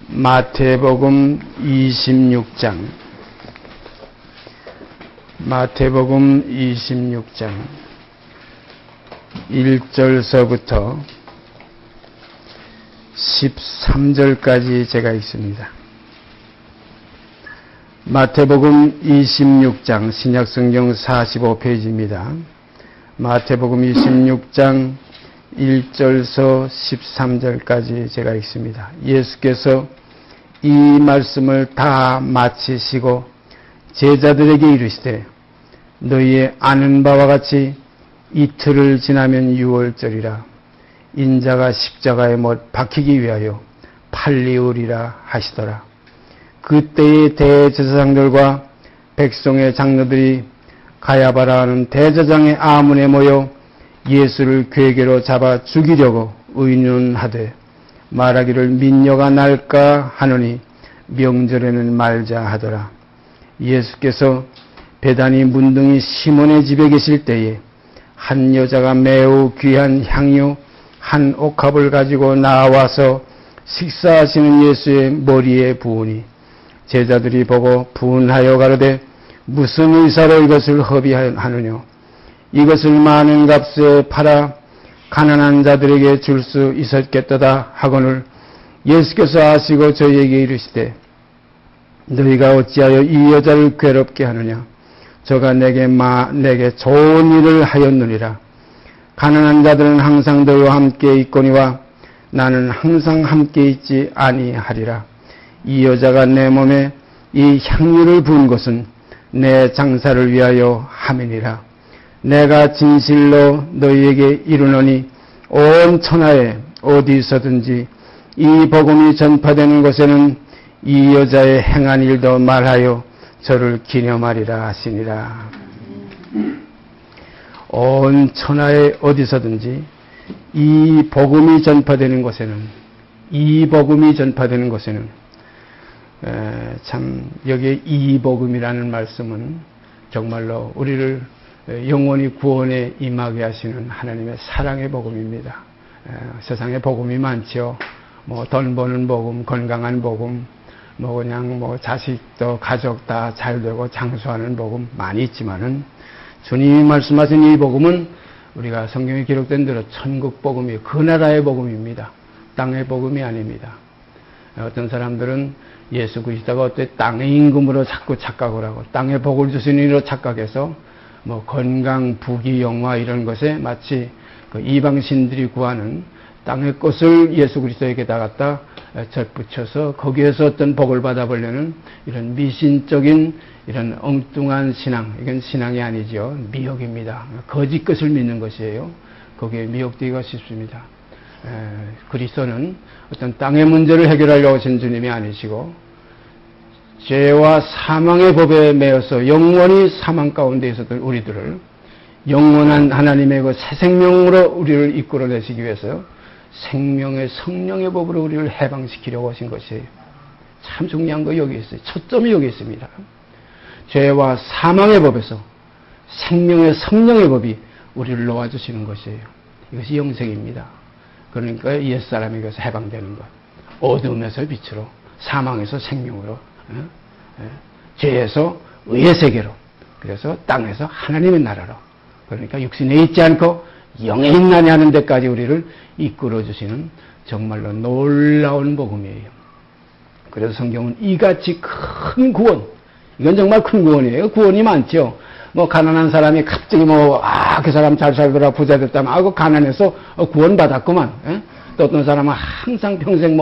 마태복음 26장 마태복음 26장 1절서부터 13절까지 제가 읽습니다. 마태복음 26장 신약성경 45페이지입니다. 마태복음 26장 1절서 13절까지 제가 읽습니다. 예수께서 이 말씀을 다 마치시고 제자들에게 이르시되 너희의 아는 바와 같이 이틀을 지나면 유월절이라 인자가 십자가에 못 박히기 위하여 팔리우리라 하시더라. 그때의 대제사장들과 백성의 장로들이 가야바라 하는 대제사장의 아문에 모여 예수를 궤계로 잡아 죽이려고 의논하되 말하기를 민녀가 날까 하노니 명절에는 말자 하더라. 예수께서 베다니 문둥이 시몬의 집에 계실 때에 한 여자가 매우 귀한 향유 한 옥합을 가지고 나와서 식사하시는 예수의 머리에 부으니 제자들이 보고 분하여 가로되 무슨 의사로 이것을 허비하느냐. 이것을 많은 값에 팔아 가난한 자들에게 줄 수 있었겠도다 하거늘 예수께서 아시고 저희에게 이르시되 너희가 어찌하여 이 여자를 괴롭게 하느냐. 저가 내게 좋은 일을 하였느니라. 가난한 자들은 항상 너희와 함께 있거니와 나는 항상 함께 있지 아니하리라. 이 여자가 내 몸에 이 향유를 부은 것은 내 장사를 위하여 함이니라. 내가 진실로 너희에게 이르노니 온 천하에 어디서든지 이 복음이 전파되는 곳에는 이 여자의 행한 일도 말하여 저를 기념하리라 하시니라. 온 천하에 어디서든지 이 복음이 전파되는 곳에는 참 여기에 이 복음이라는 말씀은 정말로 우리를 영원히 구원에 임하게 하시는 하나님의 사랑의 복음입니다. 세상에 복음이 많죠. 돈 버는 복음, 건강한 복음, 그냥 자식도 가족 다 잘되고 장수하는 복음 많이 있지만은 주님이 말씀하신 이 복음은 우리가 성경에 기록된 대로 천국 복음이 그 나라의 복음입니다. 땅의 복음이 아닙니다. 어떤 사람들은 예수 그리스도가 어때 땅의 임금으로 자꾸 착각을 하고 땅의 복을 주시는 이로 착각해서 건강, 부귀, 영화 이런 것에 마치 그 이방신들이 구하는 땅의 것을 예수 그리스도에게 갖다 덧붙여서 거기에서 어떤 복을 받아보려는 이런 미신적인 이런 엉뚱한 신앙, 이건 신앙이 아니죠. 미혹입니다. 거짓 것을 믿는 것이에요. 거기에 미혹되기가 쉽습니다. 그리스도는 어떤 땅의 문제를 해결하려고 하신 주님이 아니시고 죄와 사망의 법에 매여서 영원히 사망 가운데 있었던 우리들을 영원한 하나님의 그 새 생명으로 우리를 이끌어내시기 위해서 생명의 성령의 법으로 우리를 해방시키려고 하신 것이에요. 참 중요한 거 여기 있어요. 초점이 여기 있습니다. 죄와 사망의 법에서 생명의 성령의 법이 우리를 놓아주시는 것이에요. 이것이 영생입니다. 그러니까 옛사람에게서 해방되는 것. 어둠에서 빛으로, 사망에서 생명으로, 죄에서 의의 세계로, 그래서 땅에서 하나님의 나라로, 그러니까 육신에 있지 않고 영에 있나니 하는 데까지 우리를 이끌어주시는 정말로 놀라운 복음이에요. 그래서 성경은 이같이 큰 구원, 이건 정말 큰 구원이에요. 구원이 많죠. 가난한 사람이 갑자기 그 사람 잘 살더라 부자 됐다면 그 가난해서 구원 받았구만. 또 어떤 사람은 항상 평생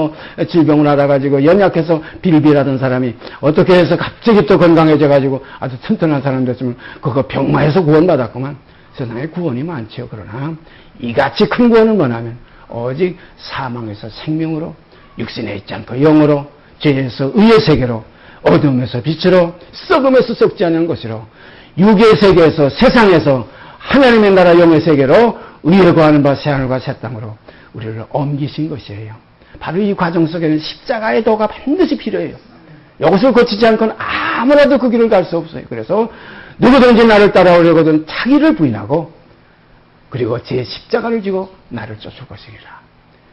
질병을 앓아가지고 연약해서 빌빌하던 사람이 어떻게 해서 갑자기 또 건강해져가지고 아주 튼튼한 사람 됐으면 그거 병마에서 구원 받았구만. 세상에 구원이 많죠. 그러나 이같이 큰 구원은 뭐냐면 오직 사망에서 생명으로, 육신에 있지 않고 영으로, 죄에서 의의 세계로, 어둠에서 빛으로, 썩음에서 썩지 않는 것으로, 육의 세계에서, 세상에서 하나님의 나라 영의 세계로 의에 거하는 바 새하늘과 새 땅으로 우리를 옮기신 것이에요. 바로 이 과정 속에는 십자가의 도가 반드시 필요해요. 이것을 거치지 않고는 아무라도 그 길을 갈 수 없어요. 그래서 누구든지 나를 따라오려거든 자기를 부인하고 그리고 제 십자가를 지고 나를 쫓을 것이니라.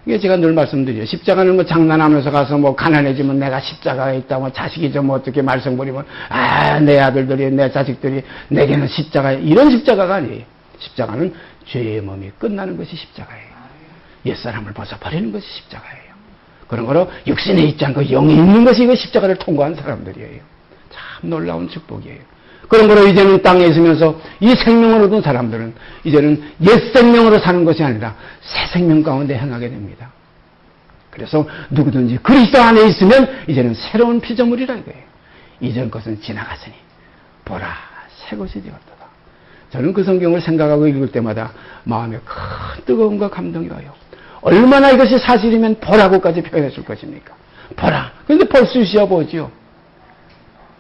이게 제가 늘 말씀드려요. 십자가는 뭐 장난하면서 가서 뭐 가난해지면 내가 십자가에 있다, 뭐 자식이 좀 어떻게 말썽 부리면, 내 아들들이, 내 자식들이 내게는 십자가, 이런 십자가가 아니에요. 십자가는 죄의 몸이 끝나는 것이 십자가예요. 옛사람을 벗어버리는 것이 십자가예요. 그런 거로 육신에 있지 않고 영에 있는 것이 이거 십자가를 통과한 사람들이에요. 참 놀라운 축복이에요. 그런 거로 이제는 땅에 있으면서 이 생명을 얻은 사람들은 이제는 옛 생명으로 사는 것이 아니라 새 생명 가운데 행하게 됩니다. 그래서 누구든지 그리스도 안에 있으면 이제는 새로운 피조물이라 이거예요. 이전 것은 지나갔으니 보라 새 것이 되었도다. 저는 그 성경을 생각하고 읽을 때마다 마음에 큰 뜨거움과 감동이 와요. 얼마나 이것이 사실이면 보라고까지 표현했을 것입니까? 보라. 그런데 볼 수 있어야 보지요.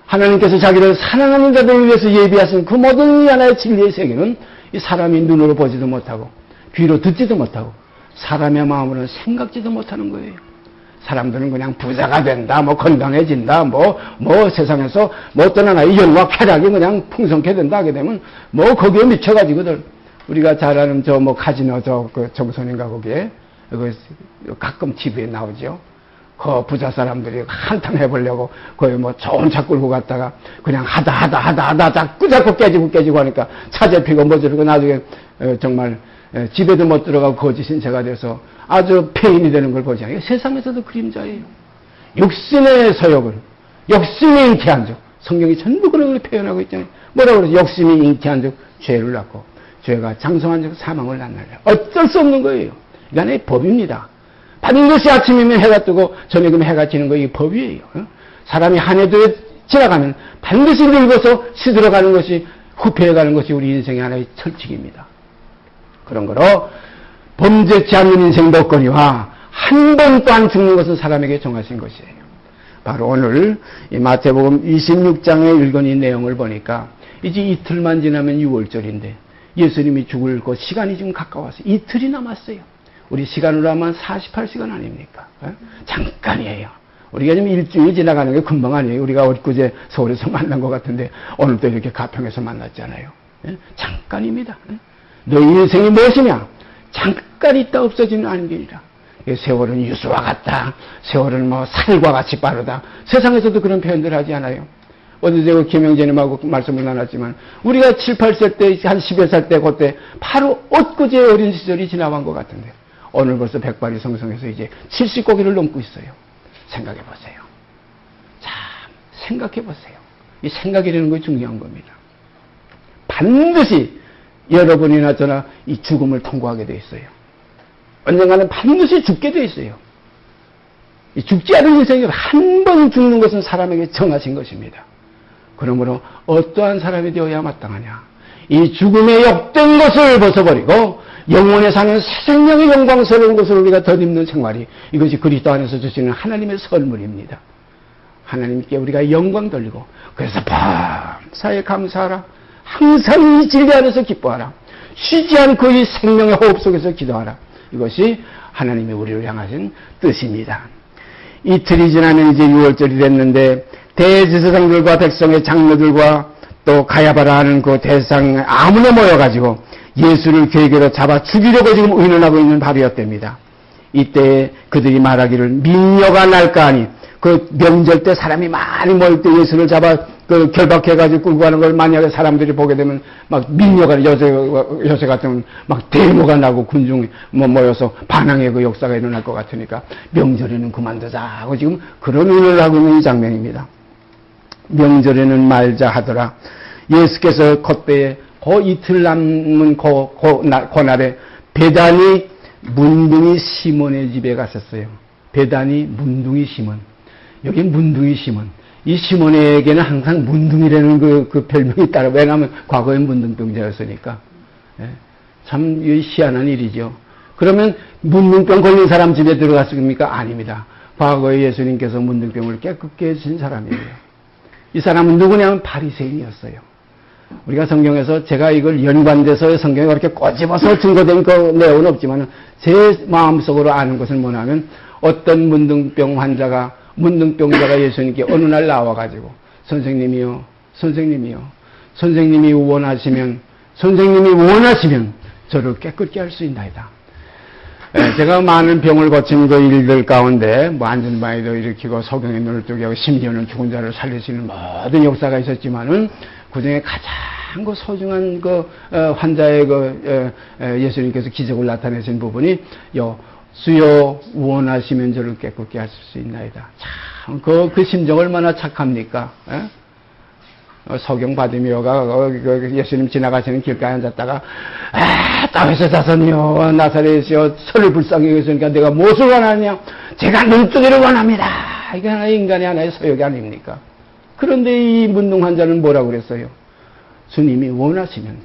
하나님께서 자기를 사랑하는 자들을 위해서 예비하신 그 모든 이 하나의 진리의 세계는 이 사람이 눈으로 보지도 못하고 귀로 듣지도 못하고 사람의 마음으로는 생각지도 못하는 거예요. 사람들은 그냥 부자가 된다, 뭐 건강해진다, 뭐 세상에서 뭐 어떤 하나의 영화 쾌락이 그냥 풍성케 된다 하게 되면 뭐 거기에 미쳐가지고들 우리가 잘 아는 저 뭐 카지노 그 정선인가 거기에 가끔 TV에 나오죠. 그 부자 사람들이 한탕 해보려고 거의 뭐 좋은 차 끌고 갔다가 그냥 하다 자꾸 깨지고 하니까 차 잡히고 뭐 저러고 나중에 정말 집에도 못 들어가고 거지 신세가 돼서 아주 폐인이 되는 걸 보지 않아요. 세상에서도 그림자예요. 욕심의 서욕을, 욕심이 잉태한 적, 성경이 전부 그런 걸 표현하고 있잖아요. 뭐라고 그러죠? 욕심이 잉태한 적 죄를 낳고 죄가 장성한 적 사망을 낳느니라. 어쩔 수 없는 거예요. 이게 법입니다. 반드시 아침이면 해가 뜨고 저녁이면 해가 지는 거 이게 법이에요. 사람이 한 해도 지나가면 반드시 늙어서 시들어가는 것이 후퇴해가는 것이 우리 인생의 하나의 철칙입니다. 그런 거로 범죄치 않는 인생도 없거니와 한 번 또한 죽는 것은 사람에게 정하신 것이에요. 바로 오늘 이 마태복음 26장에 읽은 이 내용을 보니까 이제 이틀만 지나면 6월절인데 예수님이 죽을 그 시간이 지금 가까워서 이틀이 남았어요. 우리 시간으로 하면 48시간 아닙니까? 잠깐이에요. 우리가 지금 일주일 지나가는 게 금방 아니에요. 우리가 엊그제 서울에서 만난 것 같은데 오늘도 이렇게 가평에서 만났잖아요. 잠깐입니다. 너희 인생이 무엇이냐? 잠깐 있다 없어지는 안길이라. 세월은 유수와 같다. 세월은 뭐 살과 같이 빠르다. 세상에서도 그런 표현들 하지 않아요. 어제 제가 김영재님하고 말씀을 나눴지만 우리가 7, 8살 때, 한 10여 살 때 그때 바로 엊그제 어린 시절이 지나간 것 같은데 오늘 벌써 백발이 성성해서 이제 70고기를 넘고 있어요. 생각해 보세요. 참 생각해 보세요. 이 생각이라는 게 중요한 겁니다. 반드시 여러분이나 저나 이 죽음을 통과하게 돼 있어요. 언젠가는 반드시 죽게 돼 있어요. 이 죽지 않은 인생이 한 번 죽는 것은 사람에게 정하신 것입니다. 그러므로 어떠한 사람이 되어야 마땅하냐. 이 죽음의 욕된 것을 벗어버리고 영원에 사는 새 생명의 영광스러운 것을 우리가 덧입는 생활이 이것이 그리스도 안에서 주시는 하나님의 선물입니다. 하나님께 우리가 영광 돌리고 그래서 범사에 감사하라. 항상 이 진리 안에서 기뻐하라. 쉬지 않고 이 생명의 호흡 속에서 기도하라. 이것이 하나님이 우리를 향하신 뜻입니다. 이틀이 지나면 이제 6월절이 됐는데 대제사장들과 백성의 장로들과 또 가야바라 하는 그 대상 아무나 모여가지고 예수를 괴계로 잡아 죽이려고 지금 의논하고 있는 발이었답니다. 이때 그들이 말하기를 민녀가 날까 하니 그 명절 때 사람이 많이 모일 때 예수를 잡아 그 결박해가지고 끌고 가는 걸 만약에 사람들이 보게 되면 막 민녀가 요새 같으면 막 데모가 나고 군중이 모여서 반항의 그 역사가 일어날 것 같으니까 명절에는 그만두자 하고 지금 그런 의논을 하고 있는 이 장면입니다. 명절에는 말자 하더라. 예수께서 그때에 그 이틀 남은 그날에 베다니 문둥이 시몬의 집에 갔었어요. 베다니 문둥이 시몬. 여기 문둥이 시몬. 이 시몬에게는 항상 문둥이라는 그 별명이 따라. 왜냐하면 과거에 문둥병자였으니까. 참 희한한 일이죠. 그러면 문둥병 걸린 사람 집에 들어갔습니까? 아닙니다. 과거에 예수님께서 문둥병을 깨끗게 해주신 사람이에요. 이 사람은 누구냐면 바리새인이었어요. 우리가 성경에서 제가 이걸 연관돼서 성경에 그렇게 꼬집어서 증거된 그 내용은 없지만 제 마음속으로 아는 것은 뭐냐면 어떤 문둥병자가 예수님께 어느 날 나와가지고 선생님이 원하시면 저를 깨끗게 할 수 있나이다. 제가 많은 병을 거친 그 일들 가운데 뭐 안전바위도 일으키고 소경의 눈을 뜨게 하고 심지어는 죽은 자를 살리시는 모든 역사가 있었지만은 그중에 가장 그 소중한 그 환자의 그 예수님께서 기적을 나타내신 부분이 주여 원하시면 저를 깨끗게 하실 수 있나이다. 참 그 심정 얼마나 착합니까? 소경 바디메오가 예수님 지나가시는 길가에 앉았다가 다윗의 자손이여 나사렛이여 저를 불쌍히 여기시니까 내가 무엇을 원하느냐? 제가 눈뜨기를 원합니다. 이게 하나의 인간의 하나의 소욕이 아닙니까? 그런데 이 문둥 환자는 뭐라고 그랬어요? 주님이 원하시면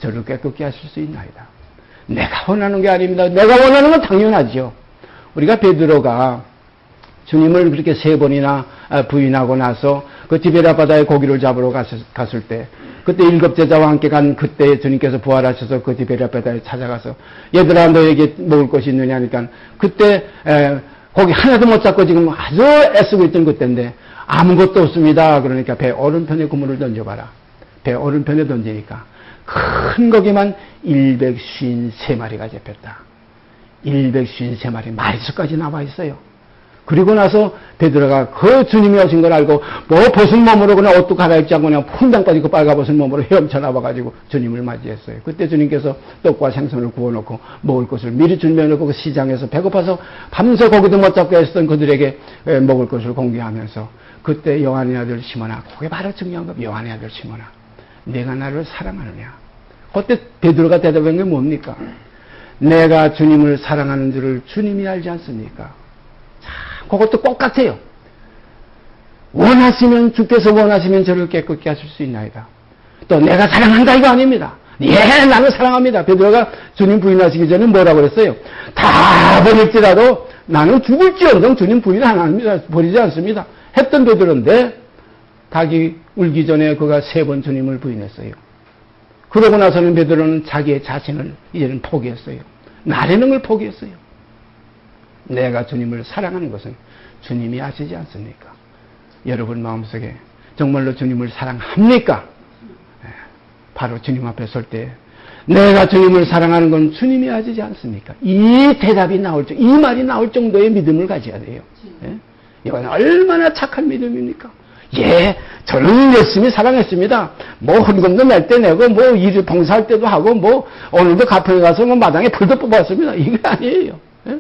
저를 깨끗게 하실 수 있나이다. 내가 원하는 게 아닙니다. 내가 원하는 건 당연하죠. 우리가 베드로가 주님을 그렇게 3번이나 부인하고 나서 그 디베랴 바다에 고기를 잡으러 갔을 때 그때 7 제자와 함께 간 그때 주님께서 부활하셔서 그 디베랴 바다에 찾아가서 얘들아 너에게 먹을 것이 있느냐 하니까 그때 고기 하나도 못 잡고 지금 아주 애쓰고 있던 그때인데 아무것도 없습니다. 그러니까 배 오른편에 그물을 던져봐라. 배 오른편에 던지니까 큰 고기만 153마리가 잡혔다. 153마리 마리수까지 나와 있어요. 그리고 나서 베드로가 그 주님이 오신 걸 알고 뭐 벗은 몸으로 그냥 옷도 갈아입지 않고 그냥 풍당까지 그 빨가벗은 몸으로 헤엄쳐 나와가지고 주님을 맞이했어요. 그때 주님께서 떡과 생선을 구워놓고 먹을 것을 미리 준비해놓고 그 시장에서 배고파서 밤새 고기도 못 잡고 했던 그들에게 먹을 것을 공개하면서 그때 요한의 아들 시몬아, 그게 바로 중요한 거. 요한의 아들 시몬아, 내가 나를 사랑하느냐? 그때 베드로가 대답한 게 뭡니까? 내가 주님을 사랑하는 줄을 주님이 알지 않습니까? 그것도 똑같아요. 원하시면 주께서 원하시면 저를 깨끗게 하실 수 있나이다. 또 내가 사랑한다 이거 아닙니다. 예, 나는 사랑합니다. 베드로가 주님 부인하시기 전에 뭐라고 그랬어요? 다 버릴지라도 나는 죽을지언정 주님 부인 안 합니다. 버리지 않습니다. 했던 베드로인데 닭이 울기 전에 그가 3번 주님을 부인했어요. 그러고 나서는 베드로는 자기의 자신을 이제는 포기했어요. 나라는 걸 포기했어요. 내가 주님을 사랑하는 것은 주님이 아시지 않습니까? 여러분 마음속에 정말로 주님을 사랑합니까? 바로 주님 앞에 설 때 내가 주님을 사랑하는 건 주님이 아시지 않습니까? 이 대답이 나올 이 말이 나올 정도의 믿음을 가져야 돼요. 이건 얼마나 착한 믿음입니까? 예, 저는 열심히 사랑했습니다. 뭐 헌금도 낼 때 내고 뭐 일을 봉사할 때도 하고 뭐 오늘도 가평에 가서 뭐 마당에 풀도 뽑았습니다. 이게 아니에요. 예?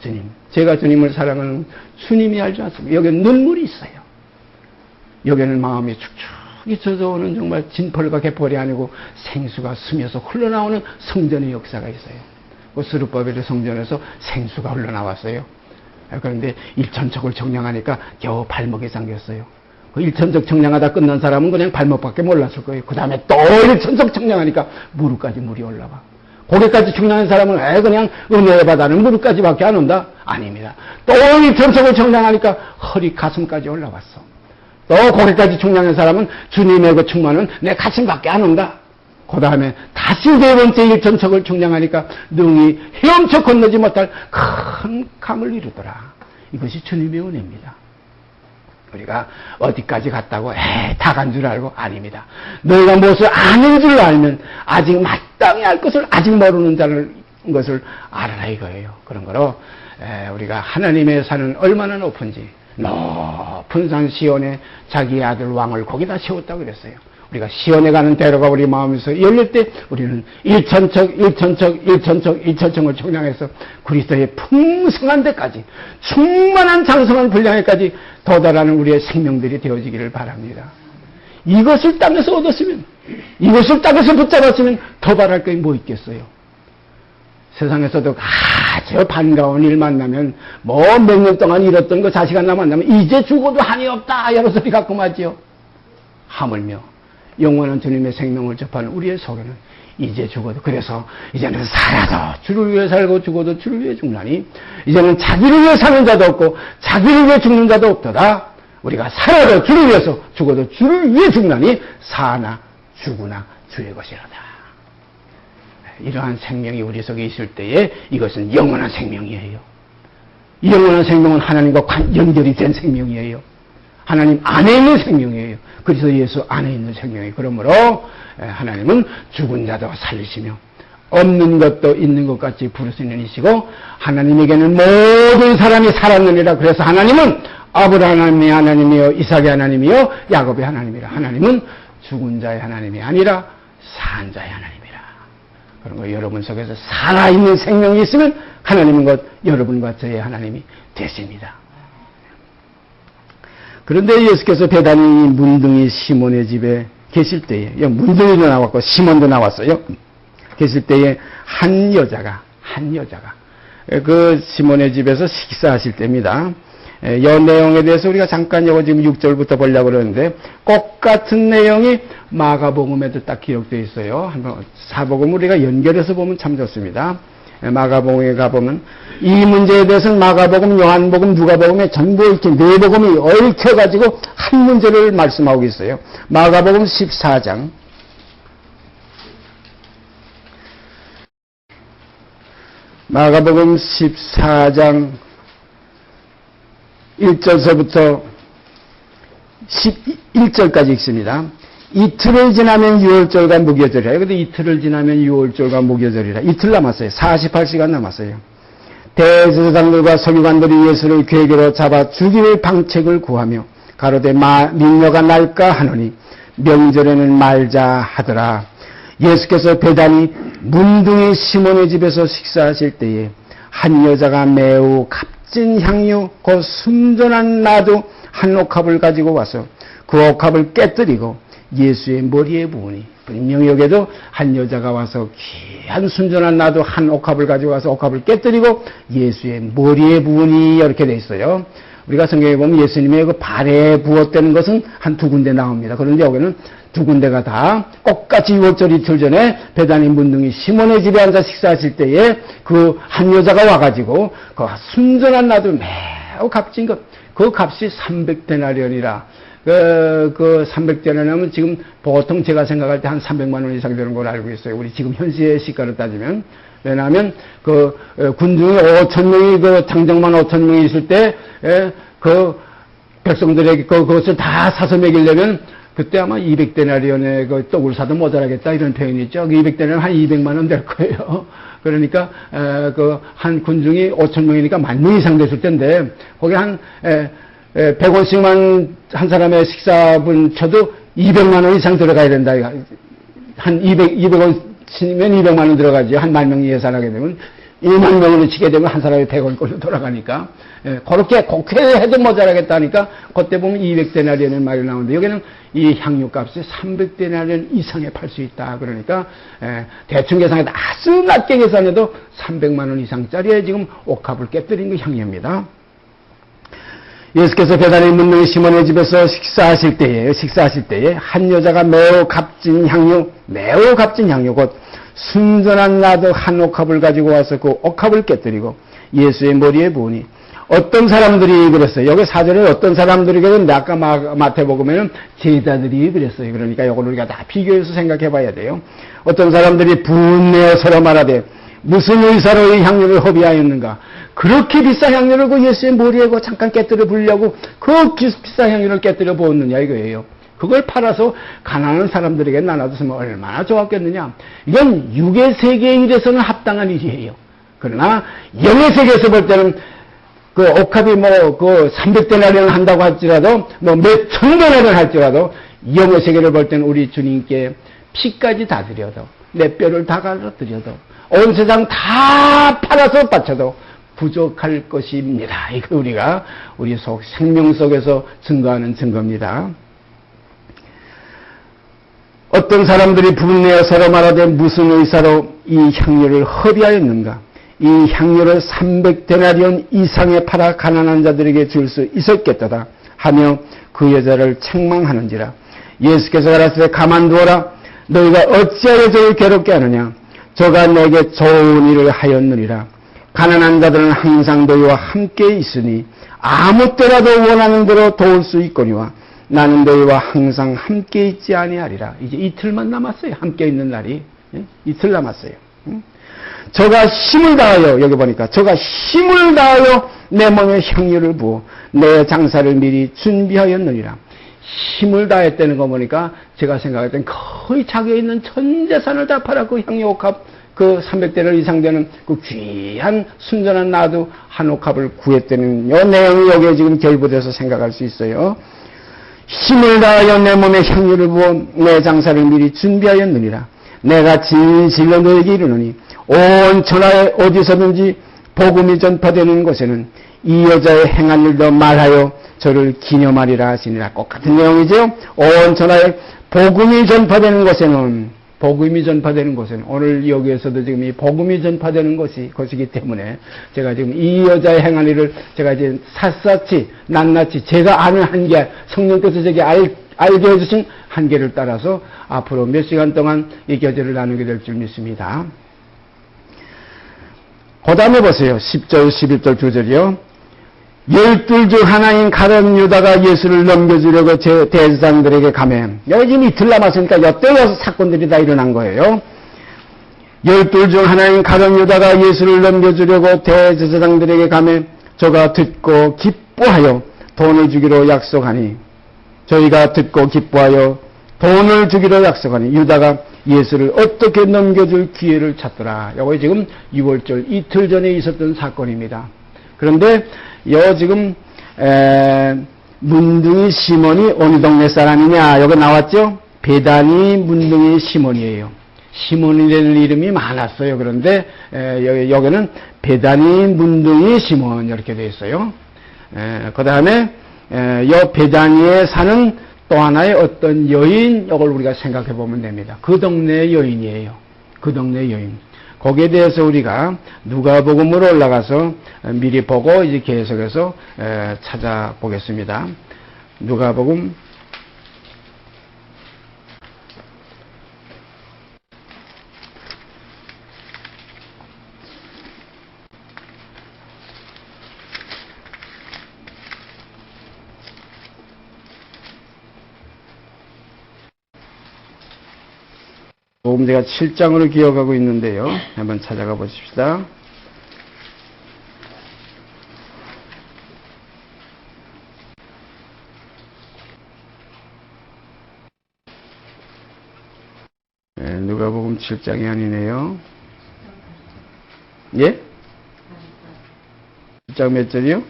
주님, 제가 주님을 사랑하는 주님이 알지 않습니까? 여기는 눈물이 있어요. 여기는 마음이 축축이 젖어오는 정말 진펄과 갯벌이 아니고 생수가 스며서 흘러나오는 성전의 역사가 있어요. 그 스룹바벨의 성전에서 생수가 흘러나왔어요. 그런데 1천척을 청량하니까 겨우 발목에 잠겼어요. 그 1천척 청량하다 끝난 사람은 그냥 발목밖에 몰랐을 거예요. 그 다음에 또 1천척 청량하니까 무릎까지 물이 올라와. 고개까지 청량한 사람은 그냥 은혜의 바다는 무릎까지밖에 안 온다? 아닙니다. 또 1천척을 청량하니까 허리 가슴까지 올라왔어. 또 고개까지 청량한 사람은 주님의 그 충만은 내 가슴밖에 안 온다. 그 다음에 다시 4번째 1천척을 청량하니까 능히 헤엄쳐 건너지 못할 큰 강을 이루더라. 이것이 주님의 은혜입니다. 우리가 어디까지 갔다고 다 간 줄 알고 아닙니다. 너희가 무엇을 아는 줄 알면 아직 마땅히 알 것을 아직 모르는 자를 것을 알아라 이거예요. 그런 거로 우리가 하나님의 산은 얼마나 높은지 높은 산 시온에 자기 아들 왕을 거기다 세웠다고 그랬어요. 우리가 시온에 가는 대로가 우리 마음에서 열릴 때 우리는 1천척을 청량해서 그리스도의 풍성한 데까지 충만한 장성한 분량에까지 도달하는 우리의 생명들이 되어지기를 바랍니다. 이것을 땅에서 얻었으면, 이것을 땅에서 붙잡았으면 더 바랄 게 뭐 있겠어요? 세상에서도 아주 반가운 일 만나면 뭐 몇 년 동안 잃었던 거 자식 하나 만나면 이제 죽어도 한이 없다 여러 소리 갖고 말이요. 하물며 영원한 주님의 생명을 접하는 우리의 속에는 이제 죽어도, 그래서 이제는 살아도 주를 위해 살고 죽어도 주를 위해 죽나니 이제는 자기를 위해 사는 자도 없고 자기를 위해 죽는 자도 없도다. 우리가 살아도 주를 위해서 죽어도 주를 위해 죽나니 사나 죽으나 주의 것이로다. 이러한 생명이 우리 속에 있을 때에 이것은 영원한 생명이에요. 이 영원한 생명은 하나님과 연결이 된 생명이에요. 하나님 안에 있는 생명이에요. 그래서 예수 안에 있는 생명이에요. 그러므로 하나님은 죽은 자도 살리시며 없는 것도 있는 것 같이 부르시는 이시고 하나님에게는 모든 사람이 살았느니라. 그래서 하나님은 아브라함의 하나님이요 이삭의 하나님이요 야곱의 하나님이라. 하나님은 죽은 자의 하나님이 아니라 산 자의 하나님이라. 그런 거 여러분 속에서 살아있는 생명이 있으면 하나님은 곧 여러분과 저의 하나님이 되십니다. 그런데 예수께서 베다니 문둥이 시몬의 집에 계실 때에, 문둥이도 나왔고 시몬도 나왔어요. 계실 때에 한 여자가 그 시몬의 집에서 식사하실 때입니다. 이 내용에 대해서 우리가 잠깐 이거 지금 6절부터 보려고 그러는데 똑같은 내용이 마가복음에도 딱 기록되어 있어요. 한번 사복음을 우리가 연결해서 보면 참 좋습니다. 마가복음에 가보면 이 문제에 대해서는 마가복음, 요한복음, 누가복음에 전부 이렇게 네 복음이 얽혀가지고 한 문제를 말씀하고 있어요. 마가복음 14장 마가복음 14장 1절서부터 11절까지 읽습니다. 이틀을 지나면 유월절과 무교절이라. 근데 이틀을 지나면 유월절과 무교절이라. 이틀 남았어요. 48시간 남았어요. 대제사장들과 서기관들이 예수를 괴계로 잡아 죽일 방책을 구하며 가로되 민녀가 날까 하노니 명절에는 말자 하더라. 예수께서 베다니 문둥이 시몬의 집에서 식사하실 때에 한 여자가 매우 값진 향유 곧 순전한 나도 한 옥합을 가지고 와서 그 옥합을 깨뜨리고 예수의 머리에 부으니, 분명히 여기에도 한 여자가 와서 귀한 순전한 나도 한 옥합을 가지고 와서 옥합을 깨뜨리고 예수의 머리에 부으니, 이렇게 돼 있어요. 우리가 성경에 보면 예수님의 그 발에 부었다는 것은 한 두 군데 나옵니다. 그런데 여기는 두 군데가 다 똑같이 6월절 이틀 전에 베다니 문둥이 시몬의 집에 앉아 식사하실 때에 그 한 여자가 와가지고 그 순전한 나도 매우 값진 것, 그 값이 300데나리온이라. 그 300데나리온은 지금 보통 제가 생각할 때 한 300만 원 이상 되는 걸로 알고 있어요. 우리 지금 현시의 시가로 따지면. 왜냐하면 그 군중이 5,000명이 그 장정만 5,000명이 있을 때 그 백성들에게 그것을 다 사서 먹이려면 그때 아마 200데나리온의 그 떡을 사도 모자라겠다 이런 표현이 있죠. 그 200데나리온 한 200만 원 될 거예요. 그러니까 그 한 군중이 5,000명이니까 10,000명 이상 됐을 텐데 거기 한 100원씩만 한 사람의 식사분 쳐도 200만 원 이상 들어가야 된다. 한 200원 치면 200만 원 들어가죠. 한 10,000명 예산하게 되면 1만 명으로 치게 되면 한 사람이 100원꼴로 돌아가니까 그렇게 곡해 해도 모자라겠다니까 그때 보면 200데나리온의 말이 나오는데 여기는 이 향유값이 300데나리온 이상에 팔 수 있다. 그러니까 대충 계산해도 아주 낮게 계산해도 300만 원 이상짜리에 지금 옥합을 깨뜨린 그 향유입니다. 예수께서 베다니 문둥이 시몬의 집에서 식사하실 때에 한 여자가 매우 값진 향유 곧 순전한 나도 한 옥합을 가지고 와서 그 옥합을 깨뜨리고 예수의 머리에 부으니, 어떤 사람들이 그랬어요. 여기 사전에 어떤 사람들이 그랬는데 아까 마태복음에는 제자들이 그랬어요. 그러니까 이걸 우리가 다 비교해서 생각해 봐야 돼요. 어떤 사람들이 분내어 서로 말하되 무슨 의사로 이 향유를 허비하였는가. 그렇게 비싼 향유를 그 예수의 머리에 그 잠깐 깨뜨려 부으려고 그 비싼 향유를 깨뜨려 부었느냐 이거예요. 그걸 팔아서 가난한 사람들에게 나눠줬으면 얼마나 좋았겠느냐. 이건 육의 세계의 일에서는 합당한 일이에요. 그러나 영의 세계에서 볼 때는 그 옥합이 그 300데나리온 한다고 할지라도 몇 천데나리온 할지라도 영의 세계를 볼 때는 우리 주님께 피까지 다 드려도 내 뼈를 다 갈아드려도 온 세상 다 팔아서 바쳐도 부족할 것입니다. 이거 우리가 우리 생명 속에서 증거하는 증거입니다. 어떤 사람들이 분내어 서로 말하되 무슨 의사로 이 향유를 허비하였는가. 이 향유를 300데나리온 이상에 팔아 가난한 자들에게 줄 수 있었겠다 하며 그 여자를 책망하는지라. 예수께서 가라사대 가만두어라. 너희가 어찌하여 저를 괴롭게 하느냐. 저가 내게 좋은 일을 하였느니라. 가난한 자들은 항상 너희와 함께 있으니 아무 때라도 원하는 대로 도울 수 있거니와 나는 너희와 항상 함께 있지 아니하리라. 이제 이틀만 남았어요. 함께 있는 날이. 이틀 남았어요. 저가 힘을 다하여, 여기 보니까 저가 힘을 다하여 내 몸에 향유를 부어 내 장사를 미리 준비하였느니라. 힘을 다했다는 거 보니까 제가 생각할 땐 거의 자기에 있는 전 재산을 다 팔아 그 향유옥합 그 300대를 이상 되는 그 귀한 순전한 나도 한 옥합을 구했다는 요 내용이 여기에 지금 결부돼서 생각할 수 있어요. 힘을 다하여 내 몸에 향유를 부어 내 장사를 미리 준비하였느니라. 내가 진실로 너에게 이르노니 온 천하에 어디서든지 복음이 전파되는 곳에는 이 여자의 행한 일도 말하여 저를 기념하리라 하시니라. 똑같은 내용이죠. 온 천하에 복음이 전파되는 곳에는 오늘 여기에서도 지금 이 복음이 전파되는 것이기 때문에 제가 지금 이 여자의 행한 일을 제가 이제 샅샅이 낱낱이 제가 아는 한계, 성령께서 제게 알게 해주신 한계를 따라서 앞으로 몇 시간 동안 이 교제를 나누게 될 줄 믿습니다. 그 다음에 보세요. 10절, 11절, 2절이요. 12 중 하나인 가룟 유다가 예수를 넘겨주려고 대제사장들에게 가매. 여기 지금 이틀 남았으니까 여태 여섯 사건들이 다 일어난 거예요. 12 중 하나인 가룟 유다가 예수를 넘겨주려고 대제사장들에게 가매 저가 듣고 기뻐하여 돈을 주기로 약속하니 저희가 듣고 기뻐하여 돈을 주기로 약속하니 유다가 예수를 어떻게 넘겨줄 기회를 찾더라. 이거 지금 6월절 이틀 전에 있었던 사건입니다. 그런데 지금 문둥이 시몬이 어느 동네 사람이냐 여기 나왔죠. 베다니 문둥이 시몬이에요. 시몬이라는 이름이 많았어요. 그런데 여기는 베다니 문둥이 시몬 이렇게 되어 있어요. 그 다음에 이 베다니에 사는 또 하나의 어떤 여인, 이걸 우리가 생각해 보면 됩니다. 그 동네의 여인이에요. 그 동네의 여인. 거기에 대해서 우리가 누가복음으로 올라가서 미리 보고 이제 계속해서 찾아보겠습니다. 누가복음 7장으로 제가 7장으로 기억하고 있는데요. 한번 찾아가 보십시다. 누가복음 7장이 아니네요. 예? 7장 몇 절이요?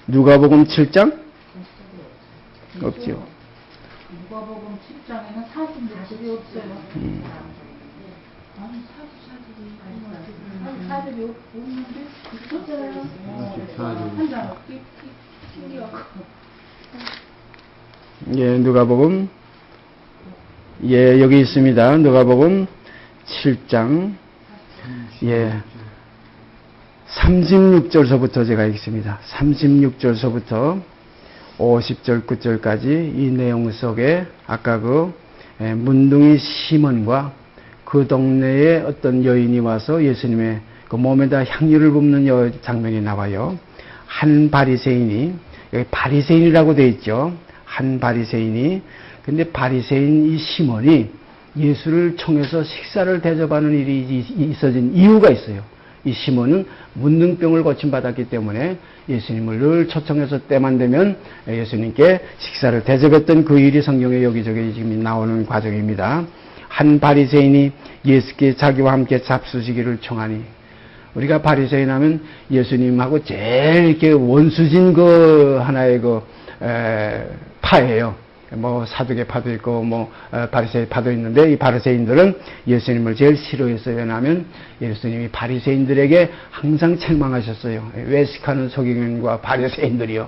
누가복음 7장? 없죠. 누가복음 7장에는 40이 없어요. 아니 40이 없는데 있었잖아요. 한장 없기 예, 누가복음 여기 있습니다. 누가복음 7장 36절서부터 제가 읽습니다. 36절서부터 50절, 9절까지 이 내용 속에 아까 그 문둥이 시몬과 그 동네에 어떤 여인이 와서 예수님의 그 몸에다 향유를 붓는 장면이 나와요. 한 바리새인이, 여기 바리새인이라고 되어 있죠. 한 바리새인이, 근데 바리새인 이 시몬이 예수를 청해서 식사를 대접하는 일이 있어진 이유가 있어요. 이 시몬은 문둥병을 고침받았기 때문에 예수님을 늘 초청해서 때만 되면 예수님께 식사를 대접했던 그 일이 성경에 여기저기 지금 나오는 과정입니다. 한 바리새인이 예수께 자기와 함께 잡수시기를 청하니, 우리가 바리새인 하면 예수님하고 제일 이렇게 원수진 그 하나의 파예요. 뭐 사두개 파도 있고 바리새인 파도 있는데, 이 바리새인들은 예수님을 제일 싫어했어요. 왜냐하면 예수님이 바리새인들에게 항상 책망하셨어요. 외식하는 서기관과 바리새인들이요.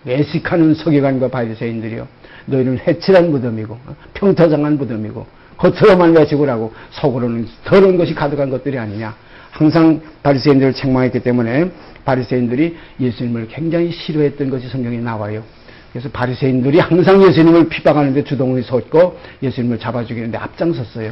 외식하는 서기관과 바리새인들이요. 너희는 회칠한 무덤이고 평토장한 무덤이고 겉으로만 외식을 하고 속으로는 더러운 것이 가득한 것들이 아니냐. 항상 바리새인들을 책망했기 때문에 바리새인들이 예수님을 굉장히 싫어했던 것이 성경에 나와요. 그래서 바리새인들이 항상 예수님을 핍박하는데 주동을 섰고 예수님을 잡아주기는데 앞장섰어요.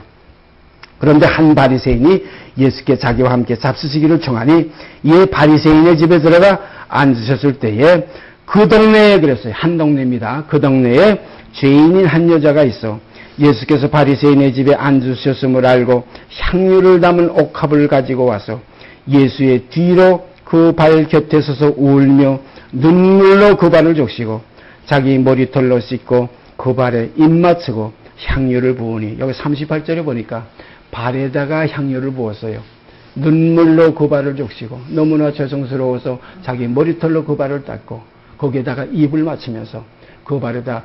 그런데 한 바리새인이 예수께 자기와 함께 잡수시기를 청하니, 이에 바리새인의 집에 들어가 앉으셨을 때에 그 동네에, 그랬어요. 한 동네입니다. 그 동네에 죄인인 한 여자가 있어 예수께서 바리새인의 집에 앉으셨음을 알고 향유를 담은 옥합을 가지고 와서 예수의 뒤로 그 발 곁에 서서 울며 눈물로 그 발을 적시고 자기 머리털로 씻고 그 발에 입 맞추고 향유를 부으니, 여기 38절에 보니까 발에다가 향유를 부었어요. 눈물로 그 발을 적시고 너무나 죄송스러워서 자기 머리털로 그 발을 닦고 거기에다가 입을 맞추면서 그 발에다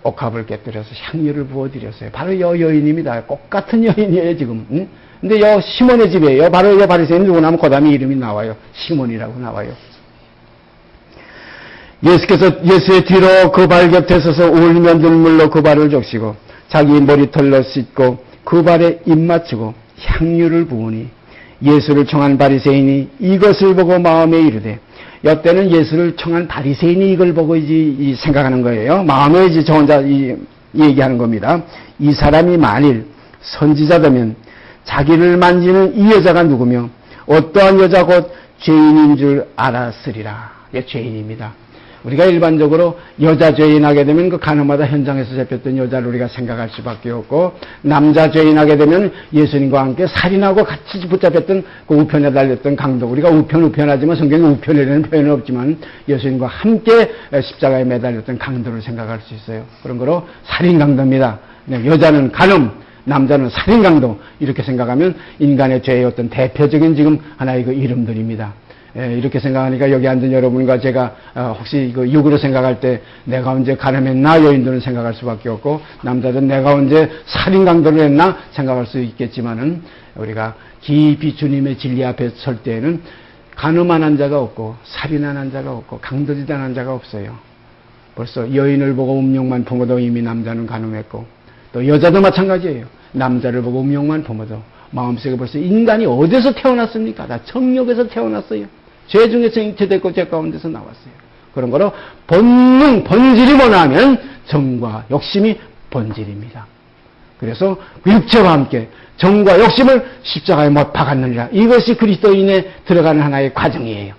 옥합을 깨뜨려서 향유를 부어드렸어요. 바로 여 여인입니다. 똑같은 여인이에요 지금. 응? 근데 여 시몬의 집이에요. 바로 여 바리새인 누구 나면 그 다음에 이름이 나와요. 시몬이라고 나와요. 예수께서 예수의 뒤로 그 발 곁에 서서 울며 눈물로 그 발을 적시고 자기 머리털로 씻고 그 발에 입 맞추고 향유를 부으니 예수를 청한 바리새인이 이것을 보고 마음에 이르되, 여태는 예수를 청한 바리새인이 이걸 보고 이제 생각하는 거예요. 마음에 이제 저 혼자 얘기하는 겁니다. 이 사람이 만일 선지자다면 자기를 만지는 이 여자가 누구며 어떠한 여자 곧 죄인인 줄 알았으리라. 이게 죄인입니다. 우리가 일반적으로 여자 죄인하게 되면 그 가나마다 현장에서 잡혔던 여자를 우리가 생각할 수밖에 없고, 남자 죄인하게 되면 예수님과 함께 살인하고 같이 붙잡혔던 그 우편에 달렸던 강도, 우리가 우편하지만 성경에 우편이라는 표현은 없지만 예수님과 함께 십자가에 매달렸던 강도를 생각할 수 있어요. 그런 거로 살인 강도입니다. 여자는 간음, 남자는 살인 강도, 이렇게 생각하면 인간의 죄의 어떤 대표적인 지금 하나의 그 이름들입니다. 이렇게 생각하니까 여기 앉은 여러분과 제가 혹시 이거 육으로 생각할 때 내가 언제 가늠했나 여인들은 생각할 수밖에 없고, 남자들은 내가 언제 살인 강도를 했나 생각할 수 있겠지만은, 우리가 깊이 주님의 진리 앞에 설 때에는 간음한 자가 없고 살인한 자가 없고 강도짓한 자가 없어요. 벌써 여인을 보고 음욕만 품어도 이미 남자는 간음했고, 또 여자도 마찬가지예요. 남자를 보고 음욕만 품어도 마음속에 벌써 인간이 어디서 태어났습니까? 다 정욕에서 태어났어요. 죄 중에서 잉태됐고 죄 가운데서 나왔어요. 그런 거로 본능, 본질이 뭐냐 하면 정과 욕심이 본질입니다. 그래서 육체와 함께 정과 욕심을 십자가에 못 박았느니라. 이것이 그리스도인에 들어가는 하나의 과정이에요.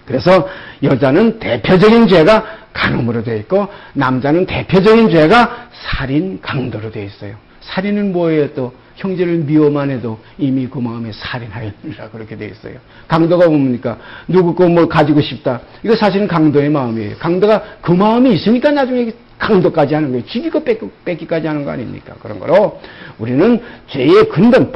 그래서 여자는 대표적인 죄가 간음으로 되어 있고, 남자는 대표적인 죄가 살인 강도로 되어 있어요. 살인은 뭐예요? 또 형제를 미워만 해도 이미 그 마음에 살인하였느니라, 그렇게 되어 있어요. 강도가 뭡니까? 누구 거 뭐 가지고 싶다. 이거 사실은 강도의 마음이에요. 강도가 그 마음이 있으니까 나중에 강도까지 하는 거예요. 죽이고 뺏기까지 하는 거 아닙니까? 그런 거로 우리는 죄의 근본,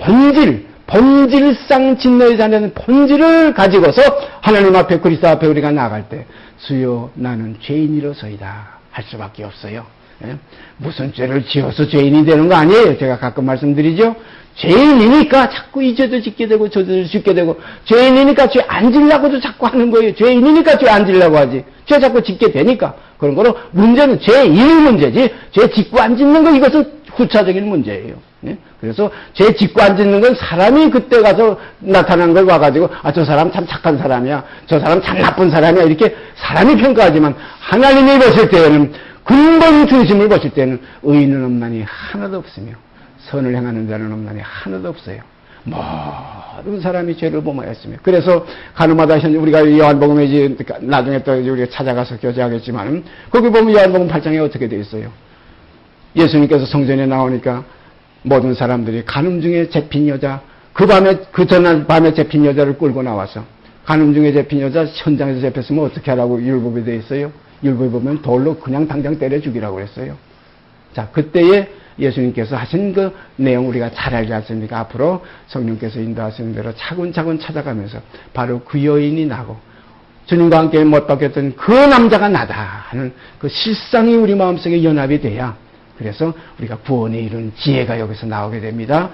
본질상 진노의 자녀는 본질을 가지고서 하나님 앞에, 그리스도 앞에 우리가 나갈 때 주여 나는 죄인이로서이다 할 수밖에 없어요. 예? 무슨 죄를 지어서 죄인이 되는 거 아니에요. 제가 가끔 말씀드리죠. 죄인이니까 자꾸 이 죄도 짓게 되고 저 죄도 짓게 되고, 죄인이니까 죄 안 지려고도 자꾸 하는 거예요. 죄인이니까 죄 안 지려고 하지. 죄 자꾸 짓게 되니까. 그런 거로 문제는 죄인의 문제지, 죄 짓고 안 짓는 거, 이것은 후차적인 문제예요. 예? 그래서 죄 짓고 안 짓는 건 사람이 그때 가서 나타난 걸 와가지고 저 사람 참 착한 사람이야, 저 사람 참 나쁜 사람이야, 이렇게 사람이 평가하지만 하나님이 보실 때에는, 근본 중심을 보실 때는 의인은 없나니 하나도 없으며 선을 행하는 자는 없나니 하나도 없어요. 모든 사람이 죄를 범하였으며. 그래서 가늠하다 현재 우리가 요한복음에 이제 나중에 또 우리가 찾아가서 교제하겠지만, 거기 보면 요한복음 8장에 어떻게 되어 있어요? 예수님께서 성전에 나오니까 모든 사람들이 간음 중에 잡힌 여자, 그 전날 밤에 잡힌 여자를 끌고 나와서, 간음 중에 잡힌 여자 현장에서 잡혔으면 어떻게 하라고 율법에 되어 있어요? 율법에 보면 돌로 그냥 당장 때려 죽이라고 했어요. 자, 그때에 예수님께서 하신 그 내용 우리가 잘 알지 않습니까? 앞으로 성령께서 인도하시는 대로 차근차근 찾아가면서 바로 그 여인이 나고 주님과 함께 못 박혔던 그 남자가 나다 하는 그 실상이 우리 마음속에 연합이 돼야, 그래서 우리가 구원에 이르는 지혜가 여기서 나오게 됩니다.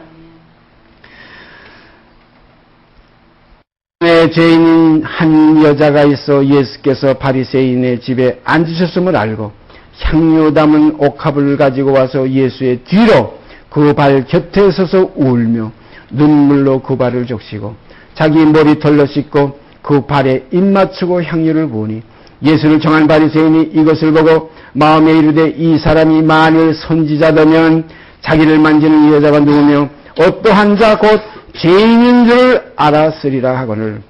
죄인인 한 여자가 있어 예수께서 바리새인의 집에 앉으셨음을 알고 향유 담은 옥합을 가지고 와서 예수의 뒤로 그 발 곁에 서서 울며 눈물로 그 발을 적시고 자기 머리털로 씻고 그 발에 입 맞추고 향유를 부으니, 예수를 청한 바리새인이 이것을 보고 마음에 이르되 이 사람이 만일 선지자다면 자기를 만지는 이 여자가 누구며 어떠한 자 곧 죄인인 줄 알았으리라 하거늘.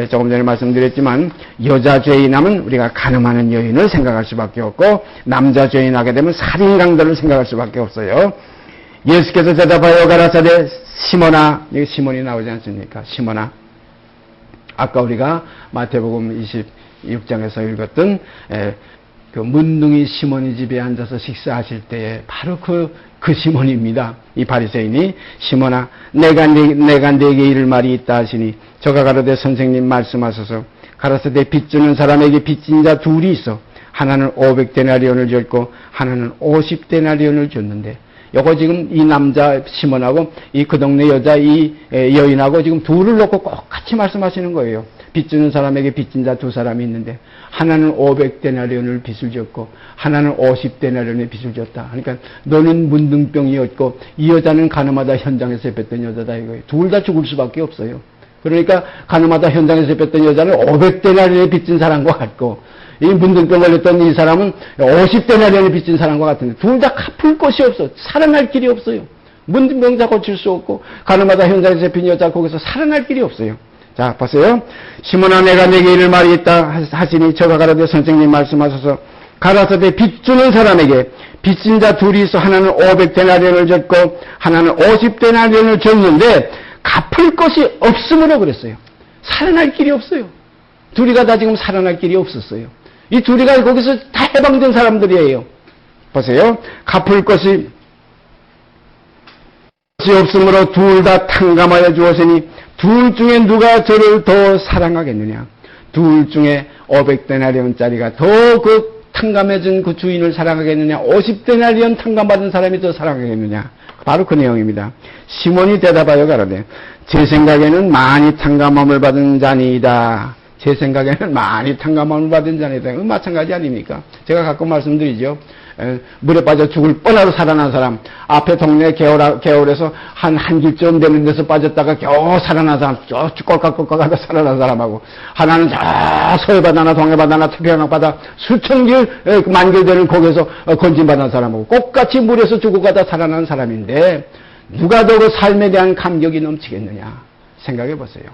조금 전에 말씀드렸지만 여자 죄인하면 우리가 간음하는 여인을 생각할 수밖에 없고, 남자 죄인하게 되면 살인 강도를 생각할 수밖에 없어요. 예수께서 대답하여 가라사대 시몬아, 여기 시몬이 나오지 않습니까? 시몬아, 아까 우리가 마태복음 26장에서 읽었던 그 문둥이 시몬이 집에 앉아서 식사하실 때에 바로 그 시몬입니다. 이 바리새인이 시몬아 내가 네게 이를 말이 있다 하시니 저가 가로되 선생님 말씀하소서. 가라사대 빚 주는 사람에게 빚진 자 둘이 있어 하나는 500데나리온을 줬고 하나는 50데나리온을 줬는데 요거 지금 이 남자 시몬하고 이 그 동네 여자 이 여인하고 지금 둘을 놓고 꼭 같이 말씀하시는 거예요. 빚 주는 사람에게 빚진 자 두 사람이 있는데 하나는 500데나리온을 빚을 졌고 하나는 50데나리온의 빚을 졌다. 그러니까 너는 문둥병이었고 이 여자는 가늠하다 현장에서 뵀던 여자다 이거예요. 둘 다 죽을 수밖에 없어요. 그러니까 가늠하다 현장에서 뵀던 여자는 500데나리온의 빚진 사람과 같고 이 문둥병 걸렸던 이 사람은 50데나리온의 빚진 사람과 같은데 둘 다 갚을 것이 없어. 살아날 길이 없어요. 문둥병자 고칠 수 없고 가늠하다 현장에서 잡힌 여자 거기서 살아날 길이 없어요. 자, 보세요. 시몬아 내가 내게 이를 말이 있다 하시니 저가 가라되 선생님 말씀하소서. 가라사대 빚 주는 사람에게 빚진 자 둘이 있어 하나는 500데나리온을 줬고 하나는 50데나리온을 줬는데 갚을 것이 없으므로 그랬어요. 살아날 길이 없어요. 둘이가 다 지금 살아날 길이 없었어요. 이 둘이가 거기서 다 해방된 사람들이에요. 보세요. 갚을 것이 없으므로 둘 다 탕감하여 주었으니 둘 중에 누가 저를 더 사랑하겠느냐. 둘 중에 500데나리온짜리가 더 그 탕감해준 그 주인을 사랑하겠느냐. 50데나리온 탕감받은 사람이 더 사랑하겠느냐. 바로 그 내용입니다. 시몬이 대답하여 가로되 제 생각에는 많이 탕감함을 받은 자니이다. 제 생각에는 많이 탕감함을 받은 자니이다. 마찬가지 아닙니까? 제가 가끔 말씀드리죠. 물에 빠져 죽을 뻔하고 살아난 사람, 앞에 동네 개울에서 한 길쯤 되는 데서 빠졌다가 겨우 살아난 사람, 쭉 꼴깍꼴깍하다 살아난 사람하고, 하나는 저 서해바다나 동해바다나 태평양바다 수천 길, 만 길 되는 거기에서 건진받은 사람하고, 똑같이 물에서 죽어가다 살아난 사람인데, 누가 더 그 삶에 대한 감격이 넘치겠느냐 생각해 보세요.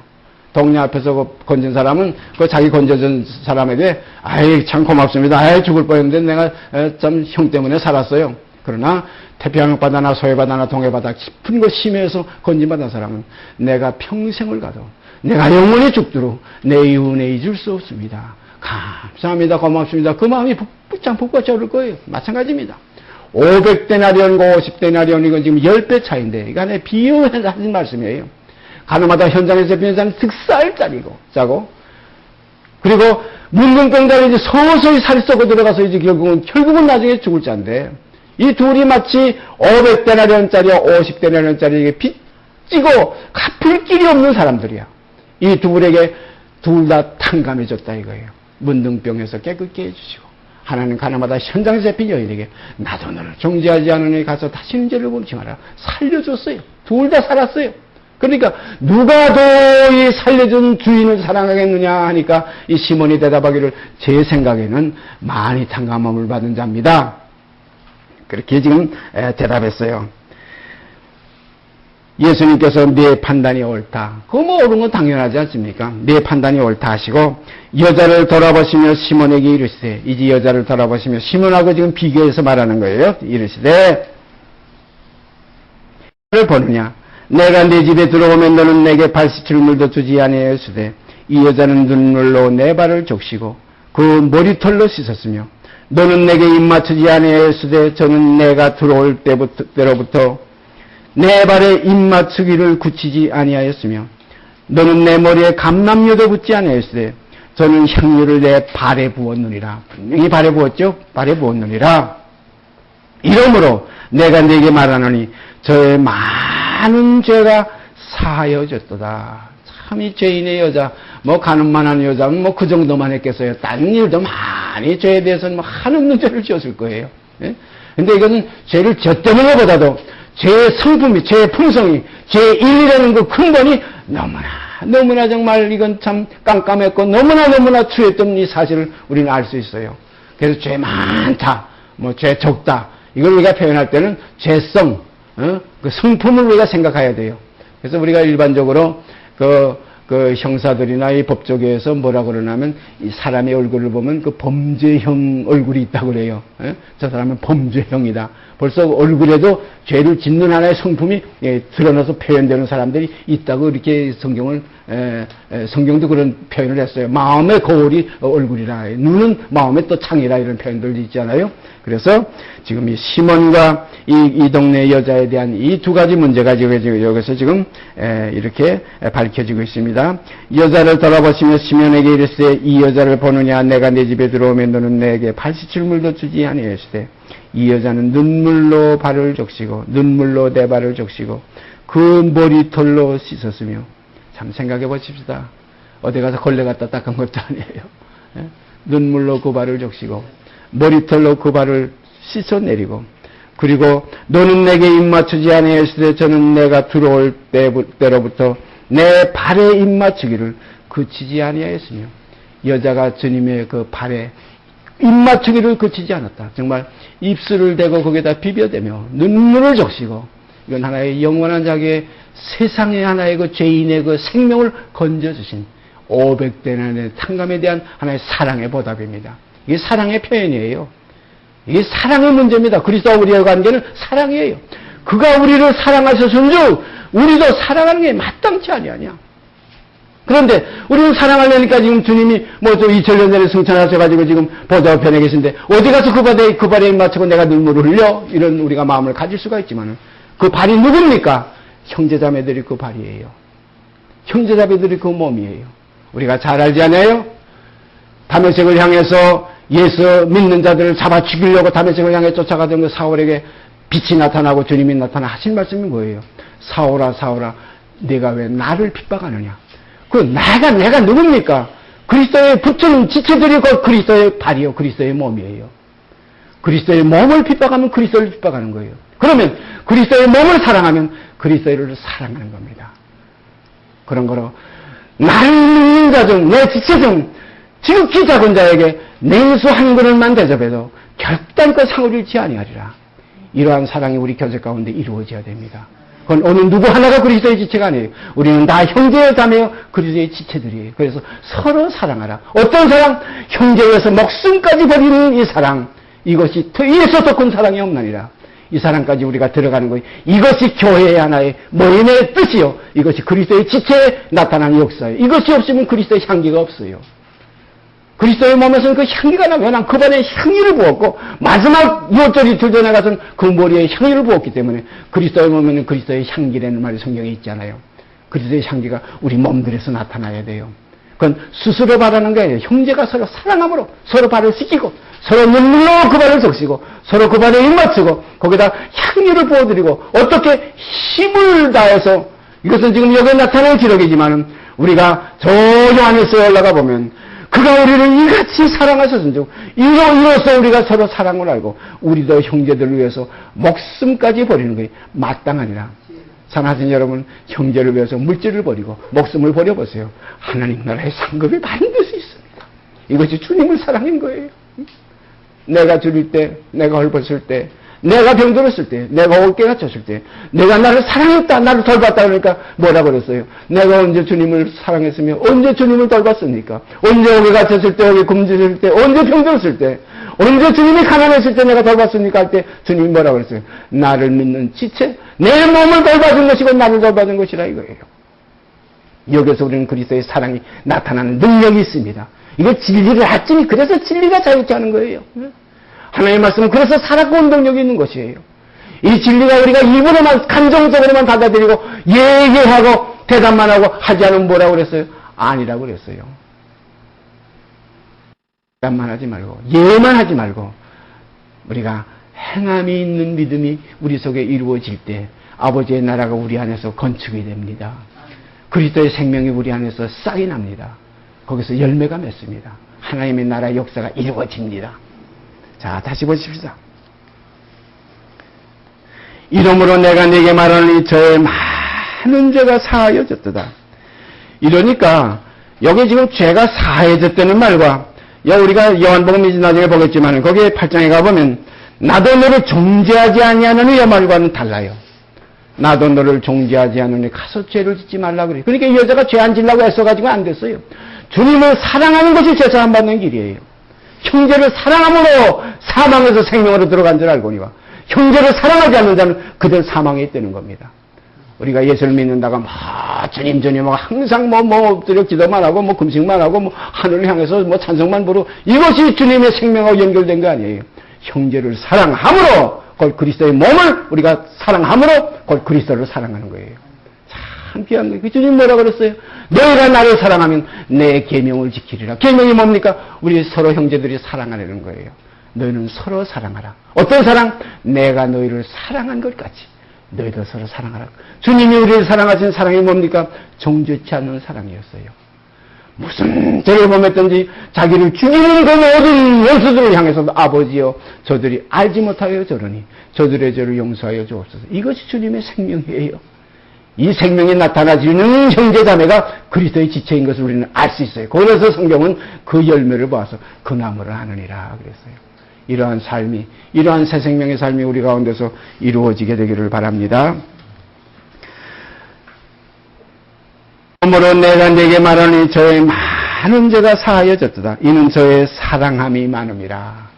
동네 앞에서 건진 사람은 그 자기 건져준 사람에게 아이 참 고맙습니다. 아이 죽을 뻔했는데 내가 참 형 때문에 살았어요. 그러나 태평양 바다나 서해바다나 동해바다 깊은 곳 심해에서 건진받은 사람은 내가 평생을 가도 내가 영원히 죽도록 내 은혜 잊을 수 없습니다. 감사합니다. 고맙습니다. 그 마음이 북받쳐 오를 거예요. 마찬가지입니다. 500데나리온과 50데나리온 이건 지금 10배 차이인데 이거 하나의 비유하신 말씀이에요. 가늠하다 현장에서 잡힌 자는 득살짜리고 짜고 그리고 문둥병자는 이제 서서히 살이 썩어 들어가서 이제 결국은 나중에 죽을 자인데 이 둘이 마치 500데나리온짜리와 50데나리온짜리에게 빚지고 갚을 길이 없는 사람들이야. 이 둘에게 둘 다 탕감해줬다 이거예요. 문둥병에서 깨끗게 해주시고 하나는 가늠하다 현장에서 잡힌 여인에게 나도 너를 정죄하지 않으니 가서 다시는 죄를 범치 마라. 살려줬어요. 둘 다 살았어요. 그러니까 누가 더 이 살려준 주인을 사랑하겠느냐 하니까 이 시몬이 대답하기를 제 생각에는 많이 탕감함을 받은 자입니다. 그렇게 지금 대답했어요. 예수님께서 네 판단이 옳다. 그거 뭐 옳은 건 당연하지 않습니까? 네 판단이 옳다 하시고 여자를 돌아보시며 시몬에게 이르시되 이제 여자를 돌아보시며 시몬하고 지금 비교해서 말하는 거예요. 이르시되 를 보느냐 내가 네 집에 들어오면 너는 내게 발 씻을 물도 주지 아니하였으되 이 여자는 눈물로 내 발을 적시고 그 머리털로 씻었으며 너는 내게 입 맞추지 아니하였으되 저는 내가 들어올 때로부터 내 발에 입 맞추기를 굳히지 아니하였으며 너는 내 머리에 감람유도 붓지 아니하였으되 저는 향유를 내 발에 부었느니라. 분명히 발에 부었죠. 발에 부었느니라. 이러므로 내가 네게 말하노니 저의 많은 죄가 사하여졌도다. 참 이 죄인의 여자, 뭐 가늠만한 여자는 뭐 그 정도만 했겠어요. 다른 일도 많이 죄에 대해서는 뭐 한없는 죄를 지었을 거예요. 예? 근데 이거는 죄를 졌다는 것보다도 죄의 성품이, 죄의 품성이, 죄의 일이라는 그 근본이 너무나 정말 이건 참 깜깜했고 너무나 추했던 이 사실을 우리는 알 수 있어요. 그래서 죄 많다, 뭐 죄 적다, 이걸 우리가 표현할 때는 죄성, 그 성품을 우리가 생각해야 돼요. 그래서 우리가 일반적으로 그 형사들이나 이 법조계에서 뭐라 그러냐면 이 사람의 얼굴을 보면 그 범죄형 얼굴이 있다고 그래요. 예? 저 사람은 범죄형이다. 벌써 얼굴에도 죄를 짓는 하나의 성품이 드러나서 표현되는 사람들이 있다고 이렇게 성경도 그런 표현을 했어요. 마음의 거울이 얼굴이라, 눈은 마음의 또 창이라, 이런 표현들도 있잖아요. 그래서 지금 이 시몬과 이 동네 여자에 대한 이 두 가지 문제가 지금 여기서 지금 이렇게 밝혀지고 있습니다. 여자를 돌아보시며 시몬에게 이르시되 이 여자를 보느냐, 내가 내 집에 들어오면 너는 내게 발 씻을 물도 주지 아니하시되 이 여자는 눈물로 발을 적시고 눈물로 내 발을 적시고 그 머리털로 씻었으며. 참 생각해 보십시다. 어디 가서 걸레 갖다 닦은 것도 아니에요. 예? 눈물로 그 발을 적시고 머리털로 그 발을 씻어내리고, 그리고 너는 내게 입맞추지 아니하시되 저는 내가 들어올 때로부터 내 발에 입맞추기를 그치지 아니하였으며. 여자가 주님의 그 발에 입맞추기를 그치지 않았다. 정말 입술을 대고 거기다 비벼대며 눈물을 적시고, 이건 하나의 영원한 자기의 세상의 하나의 그 죄인의 그 생명을 건져주신 500대나의 탕감에 대한 하나의 사랑의 보답입니다. 이게 사랑의 표현이에요. 이게 사랑의 문제입니다. 그리스도와 우리의 관계는 사랑이에요. 그가 우리를 사랑하셨은즉 우리도 사랑하는 게 마땅치 아니하냐. 그런데 우리는 사랑하려니까 지금 주님이 뭐 또 2000년 전에 승천하셔가지고 지금 보좌우편에 계신데 어디 가서 그 발에 맞추고 내가 눈물을 흘려? 이런 우리가 마음을 가질 수가 있지만 그 발이 누굽니까? 형제자매들이 그 발이에요. 형제자매들이 그 몸이에요. 우리가 잘 알지 않아요? 다메섹을 향해서 예수 믿는 자들을 잡아 죽이려고 다메섹을 향해 쫓아가던 그 사울에게 빛이 나타나고 주님이 나타나 하신 말씀이 뭐예요? 사울아 사울아 네가 왜 나를 핍박하느냐. 그 내가 누굽니까? 그리스도의 붙은 지체들이 그 그리스도의 발이요, 그리스도의 몸이에요. 그리스도의 몸을 핍박하면 그리스도를 핍박하는 거예요. 그러면 그리스도의 몸을 사랑하면 그리스도를 사랑하는 겁니다. 그런 거로 나를 믿는 자 중, 내 지체 중 지극히 작은 자에게 냉수 한 그릇만 대접해도 결단코 상을 잃지 아니하리라. 이러한 사랑이 우리 교제 가운데 이루어져야 됩니다. 그건 어느 누구 하나가 그리스도의 지체가 아니에요. 우리는 다 형제의 자매요 그리스도의 지체들이에요. 그래서 서로 사랑하라. 어떤 사랑? 형제에서 목숨까지 버리는 이 사랑. 이것이 이에서 더 큰 사랑이 없나니라. 이 사랑까지 우리가 들어가는 거예요. 이것이 교회의 하나의 모임의 뜻이요. 이것이 그리스도의 지체에 나타나는 역사예요. 이것이 없으면 그리스도의 향기가 없어요. 그리스도의 몸에서는 그 향기가 나면 난 그 반에 향기를 부었고 마지막 6절 이틀 전에 가서는 그 머리에 향기를 부었기 때문에 그리스도의 몸에는 그리스도의 향기라는 말이 성경에 있잖아요. 그리스도의 향기가 우리 몸들에서 나타나야 돼요. 그건 스스로 바라는 거예요. 형제가 서로 사랑함으로 서로 발을 씻기고 서로 눈물로 그 발을 적시고 서로 그 발에 입맞추고 거기다 향기를 부어드리고 어떻게 힘을 다해서 이것은 지금 여기에 나타나는 기록이지만 우리가 저 요한일서에 올라가 보면 그가 우리를 이같이 사랑하셨은즉 이로써 우리가 서로 사랑을 알고 우리도 형제들을 위해서 목숨까지 버리는 것이 마땅하니라. 사랑하신 여러분, 형제를 위해서 물질을 버리고 목숨을 버려보세요. 하나님 나라의 상급이 반드시 있습니다. 이것이 주님을 사랑인 거예요. 내가 줄일 때, 내가 헐벗을 때, 내가 병들었을 때, 내가 어깨가 쳤을 때, 내가 나를 사랑했다, 나를 돌봤다 그러니까 뭐라 그랬어요? 내가 언제 주님을 사랑했으며, 언제 주님을 돌봤습니까? 언제 어깨가 쳤을 때, 어깨 굶주릴 때, 언제 병들었을 때, 언제 주님이 가난했을 때 내가 돌봤습니까? 할 때 주님이 뭐라 그랬어요? 나를 믿는 지체, 내 몸을 돌봐준 것이고 나를 돌봐준 것이라 이거예요. 여기서 우리는 그리스도의 사랑이 나타나는 능력이 있습니다. 이거 진리를 알지니 그래서 진리가 자유케 하는 거예요. 하나님의 말씀은 그래서 살아있고 운동력이 있는 것이에요. 이 진리가 우리가 입으로만 감정적으로만 받아들이고 얘기하고 대답만 하고 하지 않으면 뭐라고 그랬어요? 아니라고 그랬어요. 대답만 하지 말고 예만 하지 말고 우리가 행함이 있는 믿음이 우리 속에 이루어질 때 아버지의 나라가 우리 안에서 건축이 됩니다. 그리스도의 생명이 우리 안에서 싹이 납니다. 거기서 열매가 맺습니다. 하나님의 나라의 역사가 이루어집니다. 자, 다시 보십시다. 이러므로 내가 네게 말하노니 저의 많은 죄가 사하여졌도다. 이러니까 여기 지금 죄가 사하여졌다는 말과 우리가 요한복음 나중에 보겠지만 거기에 8장에 가보면 나도 너를 정죄하지 아니하느냐 말과는 달라요. 나도 너를 종지하지 않으니 가서 죄를 짓지 말라 그래. 그러니까 이 여자가 죄 안 지려고 애써가지고 안 됐어요. 주님을 사랑하는 것이 제사함 받는 길이에요. 형제를 사랑함으로 사망에서 생명으로 들어간 줄 알거니와 형제를 사랑하지 않는 자는 그들 사망에 있다는 겁니다. 우리가 예수를 믿는다가 주님 항상 엎드려 기도만 하고 금식만 하고 하늘을 향해서 찬송만 부르고 이것이 주님의 생명하고 연결된 거 아니에요. 형제를 사랑함으로 곧 그리스도의 몸을 우리가 사랑함으로 곧 그리스도를 사랑하는 거예요. 참 귀한 거예요. 주님 뭐라 그랬어요? 너희가 나를 사랑하면 내 계명을 지키리라. 계명이 뭡니까? 우리 서로 형제들이 사랑하려는 거예요. 너희는 서로 사랑하라. 어떤 사랑? 내가 너희를 사랑한 것 같이 너희도 서로 사랑하라. 주님이 우리를 사랑하신 사랑이 뭡니까? 정죄치 않는 사랑이었어요. 무슨 죄를 범했든지 자기를 죽이는 그 모든 원수들을 향해서도 아버지여 저들이 알지 못하여 저러니 저들의 죄를 용서하여 주옵소서. 이것이 주님의 생명이에요. 이 생명이 나타나지는 형제자매가 그리스도의 지체인 것을 우리는 알 수 있어요. 그래서 성경은 그 열매를 보아서 그 나무를 아느니라 그랬어요. 이러한 삶이, 이러한 새 생명의 삶이 우리 가운데서 이루어지게 되기를 바랍니다. 그러므로 내가 네게 말하니 저의 많은 죄가 사하여졌도다. 이는 저의 사랑함이 많음이라.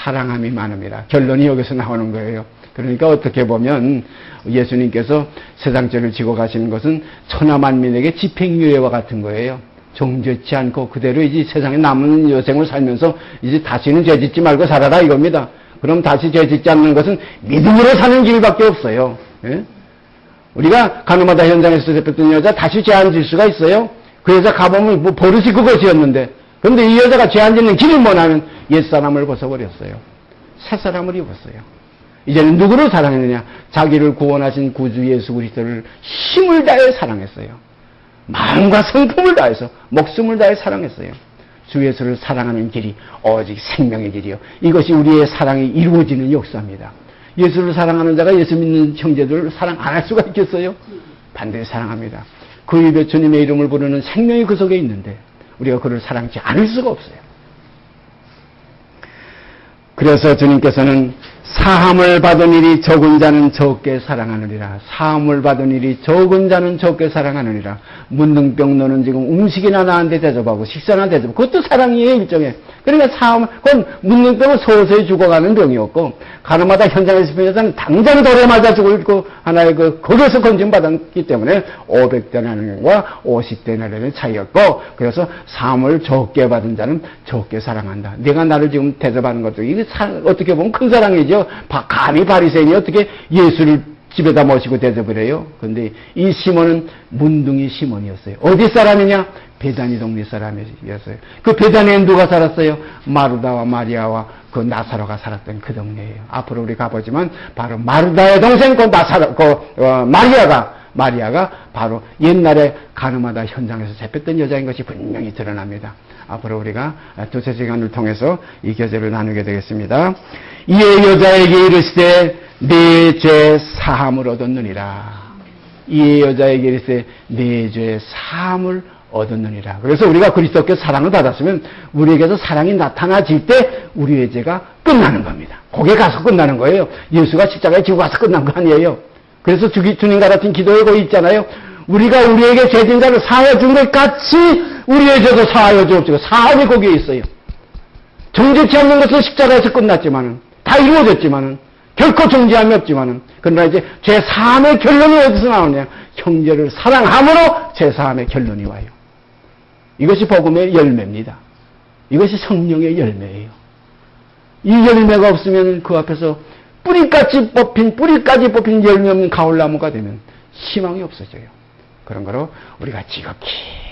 사랑함이 많음이라. 결론이 여기서 나오는 거예요. 그러니까 어떻게 보면 예수님께서 세상 죄를 지고 가시는 것은 천하만민에게 집행유예와 같은 거예요. 정죄치 않고 그대로 이제 세상에 남은 여생을 살면서 이제 다시는 죄 짓지 말고 살아라 이겁니다. 그럼 다시 죄 짓지 않는 것은 믿음으로 사는 길밖에 없어요. 예? 우리가 가늠하다 현장에서 잡혔던 여자 다시 죄 안 질 수가 있어요? 그 여자 가보면 버릇이 그것이었는데 그런데 이 여자가 죄 안 짓는 길을 뭐냐면 옛사람을 벗어버렸어요. 새사람을 입었어요. 이제는 누구를 사랑했느냐? 자기를 구원하신 구주 예수 그리스도를 힘을 다해 사랑했어요. 마음과 성품을 다해서 목숨을 다해 사랑했어요. 주 예수를 사랑하는 길이 오직 생명의 길이요. 이것이 우리의 사랑이 이루어지는 역사입니다. 예수를 사랑하는 자가 예수 믿는 형제들을 사랑 안 할 수가 있겠어요? 반드시 사랑합니다. 그 입에 주님의 이름을 부르는 생명이 그 속에 있는데 우리가 그를 사랑하지 않을 수가 없어요. 그래서 주님께서는 사함을 받은 일이 적은 자는 적게 사랑하느니라. 사함을 받은 일이 적은 자는 적게 사랑하느니라. 문둥병 너는 지금 음식이나 나한테 대접하고 식사나 대접하고 그것도 사랑이에요 일종의. 그러니까 사함, 그건 문둥병은 서서히 죽어가는 병이었고 가늠하다 현장에서 잡힌 여자는 당장 돌에 맞아 죽을 그 하나의 거기에서 건진받았기 때문에 500데나리온과 50데나리온의 차이였고 그래서 사함을 적게 받은 자는 적게 사랑한다. 내가 나를 지금 대접하는 것도 이게 어떻게 보면 큰 사랑이죠. 감히 바리새인이 어떻게 예수를 집에다 모시고 대접을 해요. 그런데 이 시몬은 문둥이 시몬이었어요. 어디 사람이냐? 베다니 동네 사람이었어요. 그 베다니에 누가 살았어요? 마르다와 마리아와 그 나사로가 살았던 그 동네예요. 앞으로 우리 가보지만 바로 마르다의 동생 마리아가 바로 옛날에 가늠하다 현장에서 잡혔던 여자인 것이 분명히 드러납니다. 앞으로 우리가 두세 시간을 통해서 이 교제를 나누게 되겠습니다. 이에 여자에게 이르시되 네 죄 사함을 얻었느니라. 이에 여자에게 이르시되 네 죄 사함을 얻었느니라. 그래서 우리가 그리스도께 사랑을 받았으면 우리에게서 사랑이 나타나질 때 우리의 죄가 끝나는 겁니다. 거기에 가서 끝나는 거예요. 예수가 십자가에 지고 가서 끝난 거 아니에요. 그래서 주님과 같은 기도에 거기 있잖아요. 우리가 우리에게 죄진 자를 사하여 준 것 같이 우리의 죄도 사하여 주옵시고. 사함이 거기에 있어요. 정죄치 않는 것은 십자가에서 끝났지만은 다 이루어졌지만은 결코 정죄함이 없지만은 그러나 이제 죄 사함의 결론이 어디서 나오냐? 형제를 사랑함으로 죄 사함의 결론이 와요. 이것이 복음의 열매입니다. 이것이 성령의 열매예요. 이 열매가 없으면 그 앞에서 뿌리까지 뽑힌 열매 없는 가을나무가 되면 희망이 없어져요. 그런 거로 우리가 지극히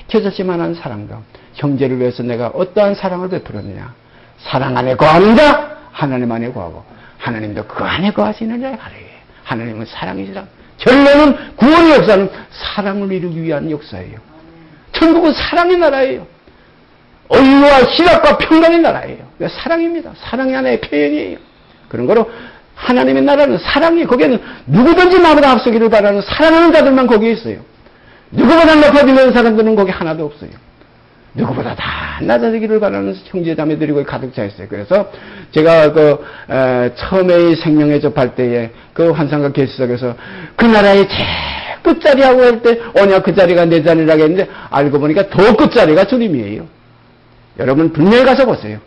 켜졌지만한 사랑과 형제를 위해서 내가 어떠한 사랑을 베풀었느냐. 사랑 안에 거하는 자 하나님 안에 거하고 하나님도 그 안에 거하시는 자의 하루에 하나님은 사랑이시라. 결론은 구원의 역사는 사랑을 이루기 위한 역사예요. 천국은 사랑의 나라예요. 언유와 희락과 평강의 나라예요. 사랑입니다. 사랑의 하나의 표현이에요. 그런 거로 하나님의 나라는 사랑이 거기에는 누구든지 나보다 앞서기를 바라는 사랑하는 자들만 거기에 있어요. 누구보다 높아지는 사람들은 거기 하나도 없어요. 누구보다 다 낮아지기를 바라는 형제자매들이 가득 차 있어요. 그래서 제가 처음에 이 생명에 접할 때에 그 환상과 계시 속에서 그 나라의 제일 끝자리하고 할 때 언약 그 자리가 내 자리라고 했는데 알고 보니까 더 끝자리가 주님이에요. 여러분 분명히 가서 보세요.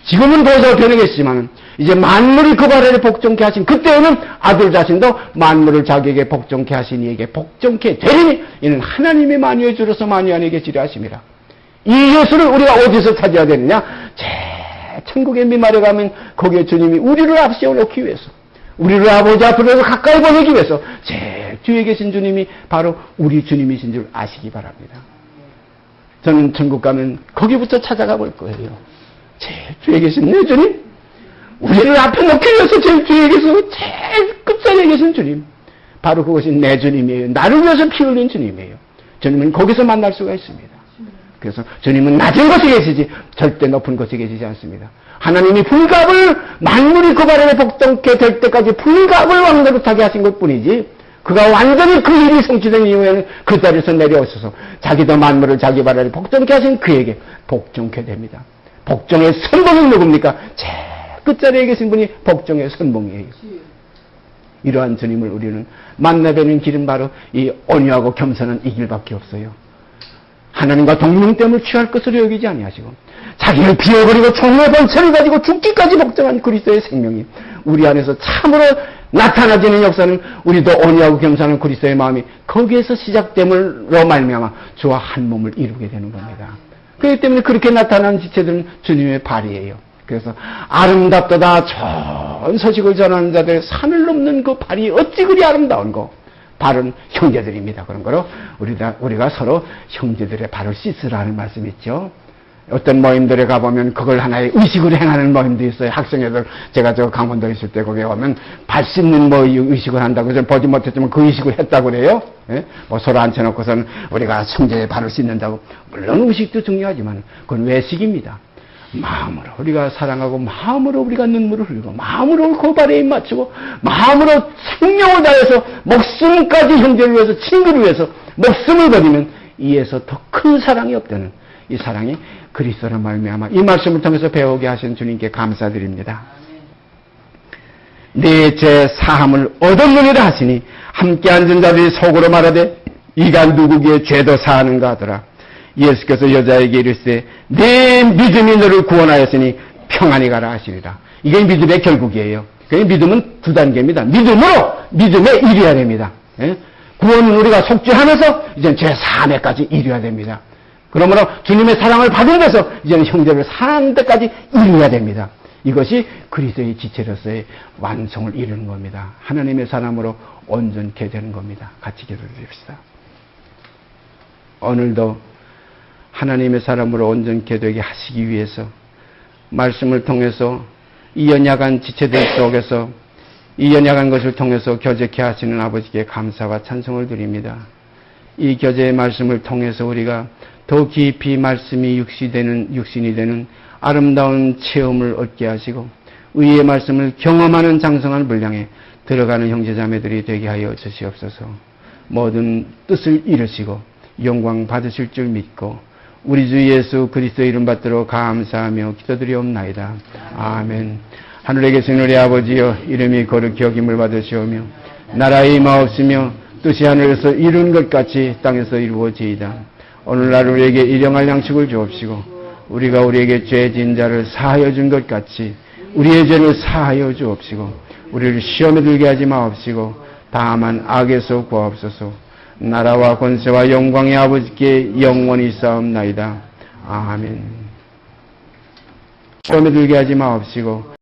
지금은 보호자가 변해겠지만 이제 만물이 그 발에 복종케 하신 그때에는 아들 자신도 만물을 자기에게 복종케 하신 이에게 복종케 되리니 이는 하나님의 만유의 주로서 만유 안에 계시려 하심이라. 이 예수를 우리가 어디서 찾아야 되느냐? 천국의 미말에 가면 거기에 주님이 우리를 앞세워 놓기 위해서, 우리를 아버지 앞으로 가까이 보내기 위해서 제일 뒤에 계신 주님이 바로 우리 주님이신 줄 아시기 바랍니다. 저는 천국 가면 거기부터 찾아가 볼 거예요. 제일 뒤에 계신 내 주님, 우리를 앞에 놓기 위해서 제일 뒤에 계신 제일 끝자리에 계신 주님, 바로 그것이 내 주님이에요. 나를 위해서 피 흘린 주님이에요. 주님은 거기서 만날 수가 있습니다. 그래서 주님은 낮은 곳에 계시지 절대 높은 곳에 계시지 않습니다. 하나님이 불갑을 만물이 그 발에 복종케 될 때까지 불갑을 왕노릇하게 하신 것뿐이지 그가 완전히 그 일이 성취된 이후에는 그 자리에서 내려오셔서 자기도 만물을 자기 발에 복종케 하신 그에게 복종케 됩니다. 복종의 선봉은 누굽니까? 제일 끝자리에 계신 분이 복종의 선봉이에요. 이러한 주님을 우리는 만나뵈는 길은 바로 이 온유하고 겸손한 이 길밖에 없어요. 하나님과 동명됨을 취할 것으로 여기지 아니하시고 자기를 비워버리고 종의 본체를 가지고 죽기까지 복종한 그리스도의 생명이 우리 안에서 참으로 나타나지는 역사는 우리도 온유하고 겸손한 그리스도의 마음이 거기에서 시작됨으로 말미암아 주와 한 몸을 이루게 되는 겁니다. 그렇기 때문에 그렇게 나타난 지체들은 주님의 발이에요. 그래서 아름답도다 좋은 소식을 전하는 자들 산을 넘는 그 발이 어찌 그리 아름다운고 발은 형제들입니다. 그런 거로 우리가 서로 형제들의 발을 씻으라는 말씀이 있죠. 어떤 모임들에 가보면 그걸 하나의 의식으로 행하는 모임도 있어요. 학생애들, 제가 저 강원도에 있을 때 거기에 가면 발 씻는 뭐 의식을 한다고 저 보지 못했지만 그 의식을 했다고 그래요. 예? 뭐 서로 앉혀놓고서는 우리가 형제의 발을 씻는다고. 물론 의식도 중요하지만 그건 외식입니다. 마음으로 우리가 사랑하고 마음으로 우리가 눈물을 흘리고 마음으로 그 발에 입 맞추고 마음으로 생명을 다해서 목숨까지 형제를 위해서 친구를 위해서 목숨을 버리면 이에서 더 큰 사랑이 없다는 이 사랑이 그리스도로 말미암아 이 말씀을 통해서 배우게 하신 주님께 감사드립니다. 내 죄 사함을 얻었느니라 하시니 함께 앉은 자들이 속으로 말하되 이가 누구기에 죄도 사하는가 하더라. 예수께서 여자에게 이르시되 내 믿음이 너를 구원하였으니 평안히 가라 하시리라. 이게 믿음의 결국이에요. 그게 믿음은 두 단계입니다. 믿음으로 믿음에 이르어야 됩니다. 예? 구원은 우리가 속죄하면서 이제는 죄 사함에까지 이르어야 됩니다. 그러므로 주님의 사랑을 받은 데서 이제는 형제를 사랑하는 데까지 이르어야 됩니다. 이것이 그리스도의 지체로서의 완성을 이루는 겁니다. 하나님의 사람으로 온전케 되는 겁니다. 같이 기도드립시다. 오늘도 하나님의 사람으로 온전케 되게 하시기 위해서 말씀을 통해서 이 연약한 지체들 속에서 이 연약한 것을 통해서 교제케 하시는 아버지께 감사와 찬송을 드립니다. 이 교제의 말씀을 통해서 우리가 더 깊이 말씀이 육신이 되는 아름다운 체험을 얻게 하시고 의의 말씀을 경험하는 장성한 분량에 들어가는 형제자매들이 되게 하여 주시옵소서. 모든 뜻을 이루시고 영광 받으실 줄 믿고 우리 주 예수 그리스도 이름 받들어 감사하며 기도드리옵나이다. 아멘. 하늘에 계신 우리 아버지여 이름이 거룩히 여김을 받으시오며 나라의 임하옵시며 뜻이 하늘에서 이룬 것 같이 땅에서 이루어지이다. 오늘날 우리에게 일용할 양식을 주옵시고 우리가 우리에게 죄 지은 자를 사하여 준 것 같이 우리의 죄를 사하여 주옵시고 우리를 시험에 들게 하지 마옵시고 다만 악에서 구하옵소서. 나라와 권세와 영광의 아버지께 영원히 싸움나이다. 아멘. 시험에 들게 하지 마옵시고